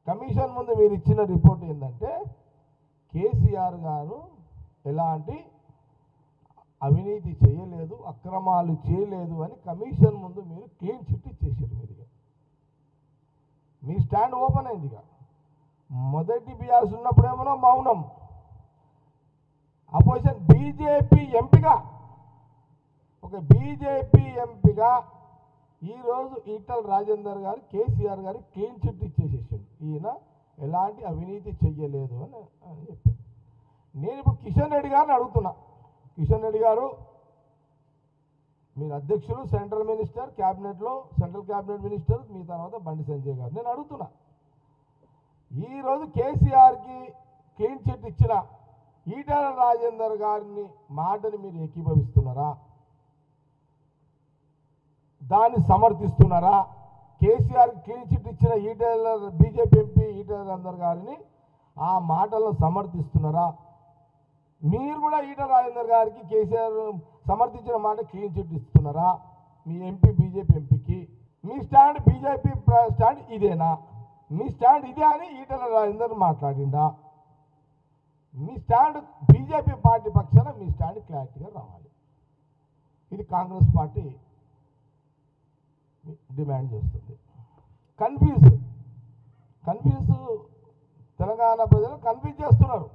Commission ముందు మీరు ఇచ్చిన రిపోర్ట్ ఏంటంటే కేసీఆర్ గారు ఎలాంటి అవినీతి చేయలేదు, అక్రమాలు చేయలేదు అని కమిషన్ ముందు మీరు క్లీన్ చిట్ ఇచ్చేసారు. మీరు మీ స్టాండ్ ఓపెన్ అయింది. ఇక మొదటి బీఆర్ఎస్ ఉన్నప్పుడేమో మౌనం. అపోజిషన్ బీజేపీ ఎంపీగా, ఒక బీజేపీ ఎంపీగా ఈరోజు ఈటల రాజేందర్ గారు కేసీఆర్ గారు క్లీన్ చిట్ ఇచ్చేసేసాడు. ఈయన ఎలాంటి అవినీతి చెయ్యలేదు అని చెప్పాడు. నేను ఇప్పుడు కిషన్ రెడ్డి గారిని అడుగుతున్నా. కిషన్ రెడ్డి గారు మీరు అధ్యక్షులు, సెంట్రల్ మినిస్టర్, క్యాబినెట్లో సెంట్రల్ క్యాబినెట్ మినిస్టర్, మీ తర్వాత బండి సంజయ్ గారు. నేను అడుగుతున్నా, ఈరోజు కేసీఆర్కి క్లీన్ చిట్ ఇచ్చిన ఈటల రాజేందర్ గారిని మాటని మీరు ఏకీభవిస్తున్నారా? దాన్ని సమర్థిస్తున్నారా? కేసీఆర్ క్లీన్ చిట్ ఇచ్చిన ఈటల బీజేపీ ఎంపీ ఈటల రాజేందర్ గారిని ఆ మాటలను సమర్థిస్తున్నారా? మీరు కూడా ఈటల రాజేందర్ గారికి కేసీఆర్ సమర్థించిన మాట క్లీన్ చిట్ ఇస్తున్నారా? మీ ఎంపీ బీజేపీ ఎంపీకి మీ స్టాండ్, బీజేపీ స్టాండ్ ఇదేనా? మీ స్టాండ్ ఇదే అని ఈటల రాజేందర్ మాట్లాడిండా? మీ స్టాండ్ బీజేపీ పార్టీ పక్షాన మీ స్టాండ్ క్లారిటీగా రావాలి. ఇది కాంగ్రెస్ పార్టీ డిమాండ్ చేస్తుంది. కన్ఫ్యూజ్ తెలంగాణ ప్రజలు కన్ఫ్యూజ్ చేస్తున్నారు.